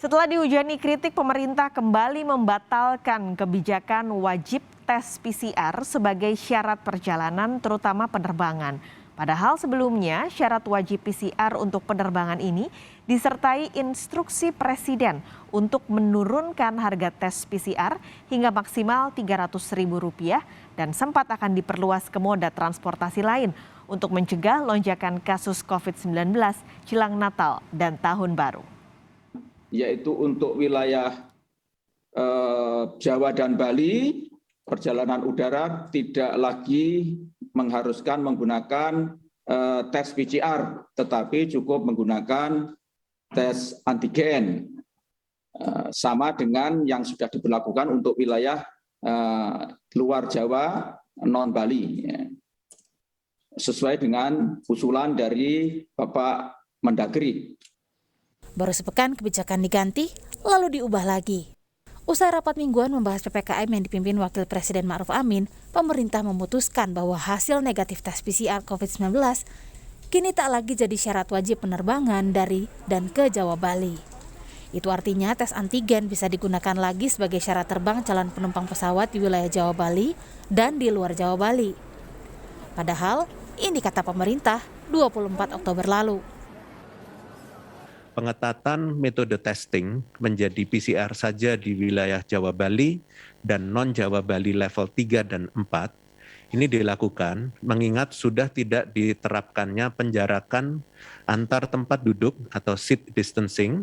Setelah dihujani kritik, pemerintah kembali membatalkan kebijakan wajib tes PCR sebagai syarat perjalanan, terutama penerbangan. Padahal sebelumnya syarat wajib PCR untuk penerbangan ini disertai instruksi Presiden untuk menurunkan harga tes PCR hingga maksimal Rp300.000 dan sempat akan diperluas ke moda transportasi lain untuk mencegah lonjakan kasus COVID-19 jelang Natal dan Tahun Baru. Yaitu untuk wilayah Jawa dan Bali, perjalanan udara tidak lagi mengharuskan menggunakan tes PCR, tetapi cukup menggunakan tes antigen, sama dengan yang sudah diberlakukan untuk wilayah luar Jawa, non-Bali, sesuai dengan usulan dari Bapak Mendagri. Baru sepekan kebijakan diganti, lalu diubah lagi. Usai rapat mingguan membahas PPKM yang dipimpin Wakil Presiden Ma'ruf Amin, pemerintah memutuskan bahwa hasil negatif tes PCR COVID-19 kini tak lagi jadi syarat wajib penerbangan dari dan ke Jawa Bali. Itu artinya tes antigen bisa digunakan lagi sebagai syarat terbang calon penumpang pesawat di wilayah Jawa Bali dan di luar Jawa Bali. Padahal, ini kata pemerintah 24 Oktober lalu. Pengetatan metode testing menjadi PCR saja di wilayah Jawa Bali dan non-Jawa Bali level 3 dan 4 ini dilakukan mengingat sudah tidak diterapkannya penjarakan antar tempat duduk atau seat distancing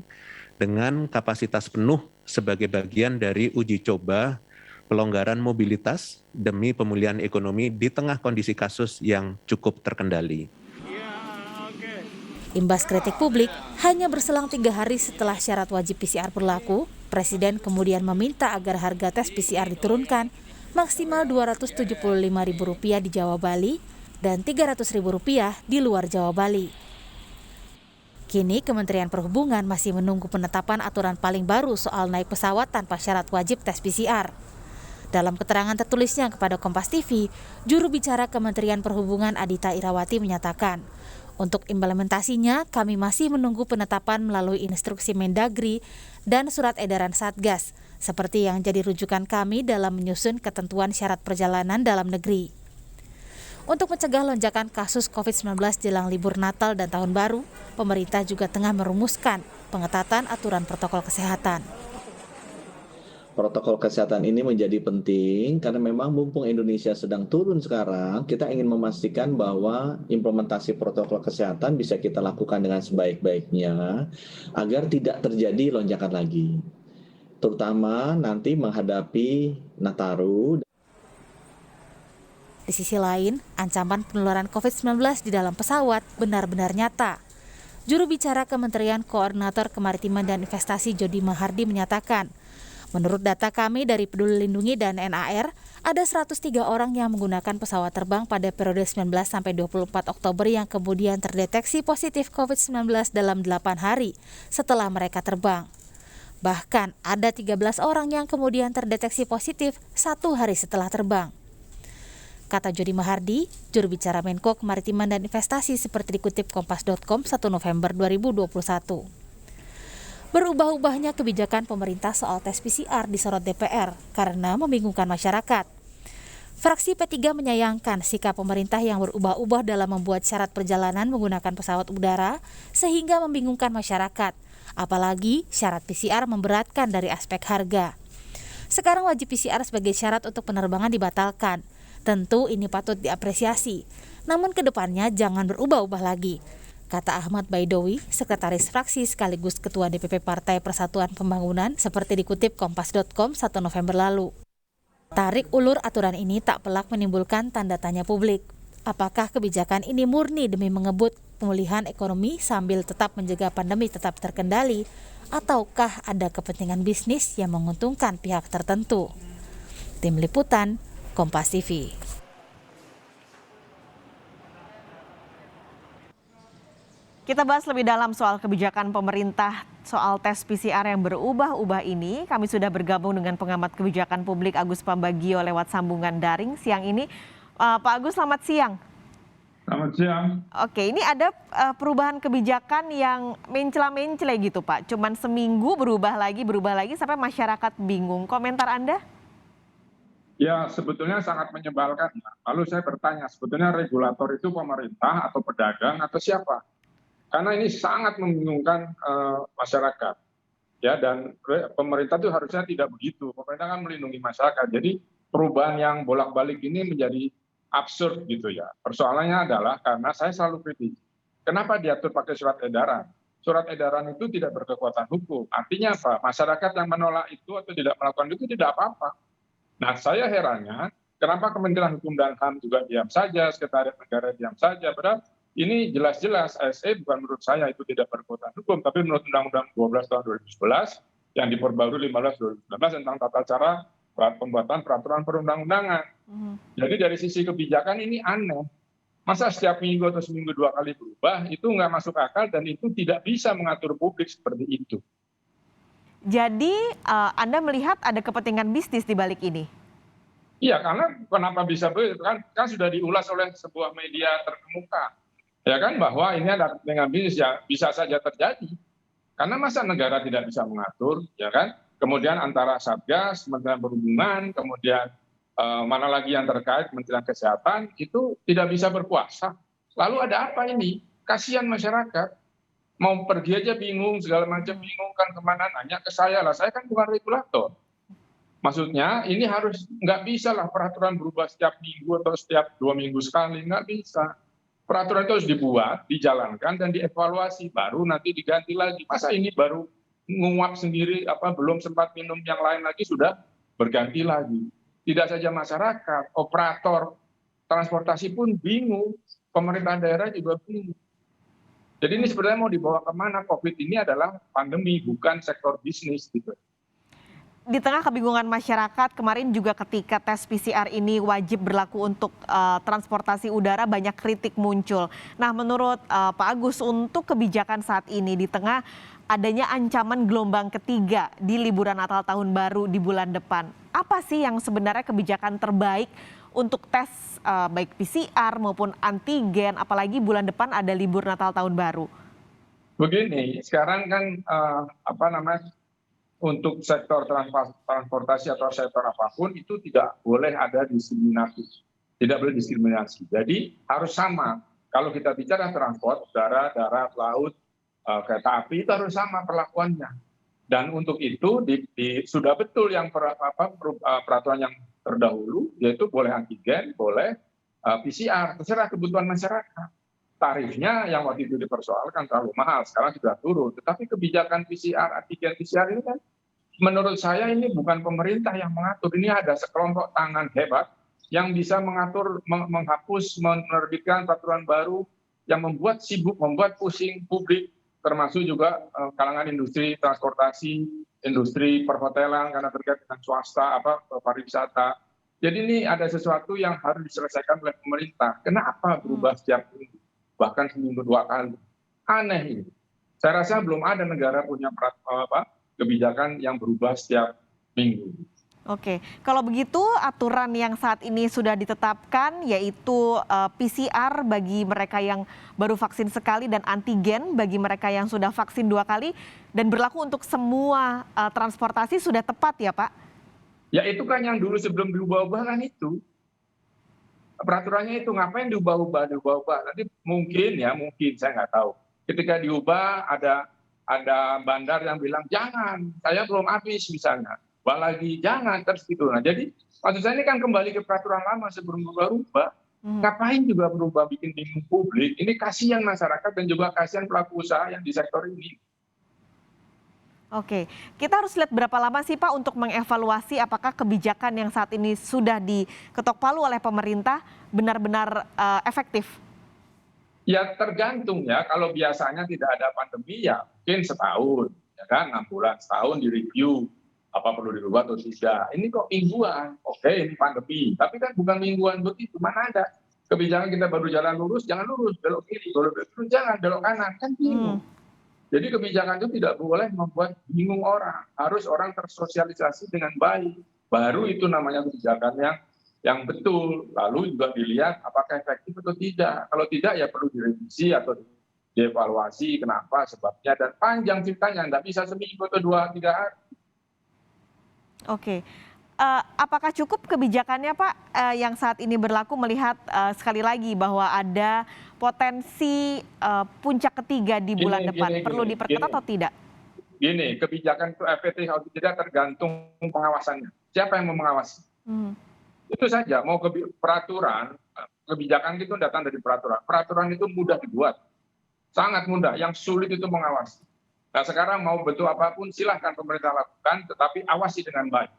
dengan kapasitas penuh sebagai bagian dari uji coba pelonggaran mobilitas demi pemulihan ekonomi di tengah kondisi kasus yang cukup terkendali. Imbas kritik publik, hanya berselang 3 hari setelah syarat wajib PCR berlaku, Presiden kemudian meminta agar harga tes PCR diturunkan maksimal Rp275.000 di Jawa Bali dan Rp300.000 di luar Jawa Bali. Kini Kementerian Perhubungan masih menunggu penetapan aturan paling baru soal naik pesawat tanpa syarat wajib tes PCR. Dalam keterangan tertulisnya kepada Kompas TV, juru bicara Kementerian Perhubungan Adhita Irawati menyatakan, untuk implementasinya, kami masih menunggu penetapan melalui instruksi Mendagri dan surat edaran Satgas, seperti yang jadi rujukan kami dalam menyusun ketentuan syarat perjalanan dalam negeri. Untuk mencegah lonjakan kasus COVID-19 jelang libur Natal dan Tahun Baru, pemerintah juga tengah merumuskan pengetatan aturan protokol kesehatan. Protokol kesehatan ini menjadi penting karena memang mumpung Indonesia sedang turun sekarang, kita ingin memastikan bahwa implementasi protokol kesehatan bisa kita lakukan dengan sebaik-baiknya agar tidak terjadi lonjakan lagi, terutama nanti menghadapi Nataru. Di sisi lain, ancaman penularan COVID-19 di dalam pesawat benar-benar nyata. Juru bicara Kementerian Koordinator Kemaritiman dan Investasi Jody Mahardi menyatakan, menurut data kami dari Peduli Lindungi dan NAR, ada 103 orang yang menggunakan pesawat terbang pada periode 19 sampai 24 Oktober yang kemudian terdeteksi positif COVID-19 dalam 8 hari setelah mereka terbang. Bahkan ada 13 orang yang kemudian terdeteksi positif 1 hari setelah terbang. Kata Jody Mahardi, juru bicara Menko Kemaritiman dan Investasi seperti dikutip Kompas.com 1 November 2021. Berubah-ubahnya kebijakan pemerintah soal tes PCR disorot DPR karena membingungkan masyarakat. Fraksi P3 menyayangkan sikap pemerintah yang berubah-ubah dalam membuat syarat perjalanan menggunakan pesawat udara sehingga membingungkan masyarakat. Apalagi syarat PCR memberatkan dari aspek harga. Sekarang wajib PCR sebagai syarat untuk penerbangan dibatalkan. Tentu ini patut diapresiasi. Namun ke depannya jangan berubah-ubah lagi, kata Ahmad Baidowi, sekretaris fraksi sekaligus ketua DPP Partai Persatuan Pembangunan seperti dikutip Kompas.com 1 November lalu. Tarik ulur aturan ini tak pelak menimbulkan tanda tanya publik. Apakah kebijakan ini murni demi mengebut pemulihan ekonomi sambil tetap menjaga pandemi tetap terkendali, ataukah ada kepentingan bisnis yang menguntungkan pihak tertentu? Tim Liputan, Kompas TV. Kita bahas lebih dalam soal kebijakan pemerintah soal tes PCR yang berubah-ubah ini. Kami sudah bergabung dengan pengamat kebijakan publik Agus Pambagio lewat sambungan daring siang ini. Pak Agus, selamat siang. Selamat siang. Oke, ini ada perubahan kebijakan yang mencela-mencele gitu Pak. Cuman seminggu berubah lagi sampai masyarakat bingung. Komentar Anda? Ya, sebetulnya sangat menyebalkan. Lalu saya bertanya, sebetulnya regulator itu pemerintah atau pedagang atau siapa? Karena ini sangat membingungkan masyarakat. Ya, dan pemerintah itu harusnya tidak begitu. Pemerintah kan melindungi masyarakat. Jadi perubahan yang bolak-balik ini menjadi absurd gitu ya. Persoalannya adalah karena saya selalu kritis. Kenapa diatur pakai surat edaran? Surat edaran itu tidak berkekuatan hukum. Artinya apa? Masyarakat yang menolak itu atau tidak melakukan itu tidak apa-apa. Nah, saya herannya kenapa Kementerian Hukum dan HAM juga diam saja, Sekretariat Negara diam saja. Padahal ini jelas-jelas ASE bukan menurut saya itu tidak berkekuatan hukum, tapi menurut Undang-Undang 12 tahun 2011 yang diperbarui 15 2019 tentang tata cara pembuatan peraturan perundang-undangan. Jadi dari sisi kebijakan ini aneh. Masa setiap minggu atau seminggu 2 kali berubah, itu nggak masuk akal dan itu tidak bisa mengatur publik seperti itu. Jadi Anda melihat ada kepentingan bisnis di balik ini? Iya, karena kenapa bisa begitu kan sudah diulas oleh sebuah media terkemuka, ya kan, bahwa ini ada kepentingan bisnis, ya bisa saja terjadi. Karena masa negara tidak bisa mengatur, ya kan? Kemudian antara Satgas, Kementerian Perhubungan, kemudian mana lagi yang terkait Kementerian Kesehatan itu tidak bisa berkuasa. Lalu ada apa ini? Kasihan masyarakat. Mau pergi aja bingung, segala macam bingung kan kemana, nanya ke saya lah. Saya kan bukan regulator. Maksudnya ini harus nggak bisa lah peraturan berubah setiap minggu atau setiap 2 minggu sekali, nggak bisa. Peraturan itu harus dibuat, dijalankan dan dievaluasi, baru nanti diganti lagi. Masa ini baru nguap sendiri, belum sempat minum yang lain lagi sudah berganti lagi. Tidak saja masyarakat, operator transportasi pun bingung, pemerintah daerah juga bingung. Jadi ini sebenarnya mau dibawa kemana? COVID ini adalah pandemi, bukan sektor bisnis gitu. Di tengah kebingungan masyarakat, kemarin juga ketika tes PCR ini wajib berlaku untuk transportasi udara, banyak kritik muncul. Nah, menurut Pak Agus, untuk kebijakan saat ini di tengah adanya ancaman gelombang ketiga di liburan Natal Tahun Baru di bulan depan, apa sih yang sebenarnya kebijakan terbaik untuk tes baik PCR maupun antigen, apalagi bulan depan ada libur Natal Tahun Baru? Begini, sekarang kan untuk sektor transportasi atau sektor apapun itu tidak boleh ada diskriminasi. Tidak boleh diskriminasi. Jadi harus sama. Kalau kita bicara transport, udara, darat, laut, kereta api itu harus sama perlakuannya. Dan untuk itu sudah betul yang peraturan yang terdahulu, yaitu boleh antigen, boleh PCR, terserah kebutuhan masyarakat. Tarifnya yang waktu itu dipersoalkan terlalu mahal, sekarang sudah turun. Tetapi kebijakan PCR, antigen PCR ini kan menurut saya ini bukan pemerintah yang mengatur. Ini ada sekelompok tangan hebat yang bisa mengatur, menghapus, menerbitkan peraturan baru yang membuat sibuk, membuat pusing publik, termasuk juga kalangan industri transportasi, industri perhotelan karena terkait dengan swasta, pariwisata. Jadi ini ada sesuatu yang harus diselesaikan oleh pemerintah. Kenapa berubah setiap minggu? Bahkan seminggu 2 kali. Aneh ini. Saya rasa belum ada negara punya kebijakan yang berubah setiap minggu. Oke, kalau begitu aturan yang saat ini sudah ditetapkan yaitu PCR bagi mereka yang baru vaksin sekali dan antigen bagi mereka yang sudah vaksin 2 kali dan berlaku untuk semua transportasi sudah tepat ya Pak? Ya itu kan yang dulu sebelum diubah-ubah kan itu. Peraturannya itu ngapain diubah-ubah. Nanti mungkin saya nggak tahu. Ketika diubah ada bandar yang bilang jangan, saya belum habis misalnya. Lagi jangan terus gitu. Nah jadi maksud saya ini kan kembali ke peraturan lama sebelum berubah. Ngapain juga berubah bikin bingung publik? Ini kasihan masyarakat dan juga kasihan pelaku usaha yang di sektor ini. Oke, kita harus lihat berapa lama sih Pak untuk mengevaluasi apakah kebijakan yang saat ini sudah diketok palu oleh pemerintah benar-benar efektif? Ya tergantung ya, kalau biasanya tidak ada pandemi ya mungkin setahun, ya kan 6 bulan, setahun direview apa perlu dirubah atau tidak. Ini kok mingguan, oke ini pandemi, tapi kan bukan mingguan begitu, mana ada kebijakan kita baru jalan lurus, jangan lurus, belok kiri, belok jangan, belok kanan, kan bingung. Jadi kebijakan itu tidak boleh membuat bingung orang, harus orang tersosialisasi dengan baik, baru itu namanya kebijakan yang yang betul. Lalu juga dilihat apakah efektif atau tidak. Kalau tidak ya perlu direvisi atau dievaluasi kenapa, sebabnya, dan panjang ceritanya, nggak bisa seminggu atau 2-3 hari. Oke. Apakah cukup kebijakannya Pak yang saat ini berlaku melihat sekali lagi bahwa ada potensi puncak ketiga di bulan depan? Perlu diperketat atau tidak? Gini, kebijakan itu efektif atau tidak tergantung pengawasannya. Siapa yang mau mengawasi? Itu saja, mau peraturan, kebijakan itu datang dari peraturan. Peraturan itu mudah dibuat, sangat mudah, yang sulit itu mengawasi. Nah sekarang mau bentuk apapun silahkan pemerintah lakukan, tetapi awasi dengan baik.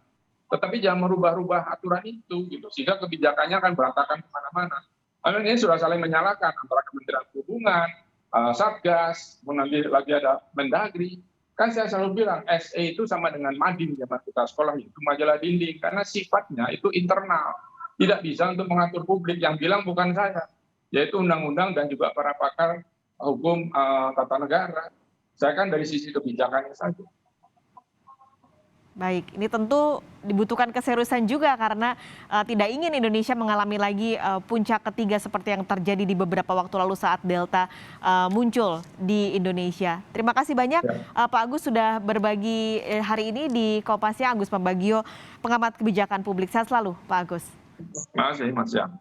Tetapi jangan merubah-rubah aturan itu, gitu, sehingga kebijakannya akan berantakan kemana-mana. Karena ini sudah saling menyalahkan antara Kementerian Perhubungan, Satgas, nanti lagi ada Mendagri. Kan saya selalu bilang, SE itu sama dengan mading zaman kita sekolah, itu majalah dinding, karena sifatnya itu internal. Tidak bisa untuk mengatur publik, yang bilang bukan saya, yaitu undang-undang dan juga para pakar hukum tata negara. Saya kan dari sisi kebijakannya saja. Baik, ini tentu dibutuhkan keseriusan juga karena tidak ingin Indonesia mengalami lagi puncak ketiga seperti yang terjadi di beberapa waktu lalu saat Delta muncul di Indonesia. Terima kasih banyak Pak Agus sudah berbagi hari ini di Kopasnya. Agus Pambagio, pengamat kebijakan publik. Sehat selalu Pak Agus. Terima kasih Mas Yang.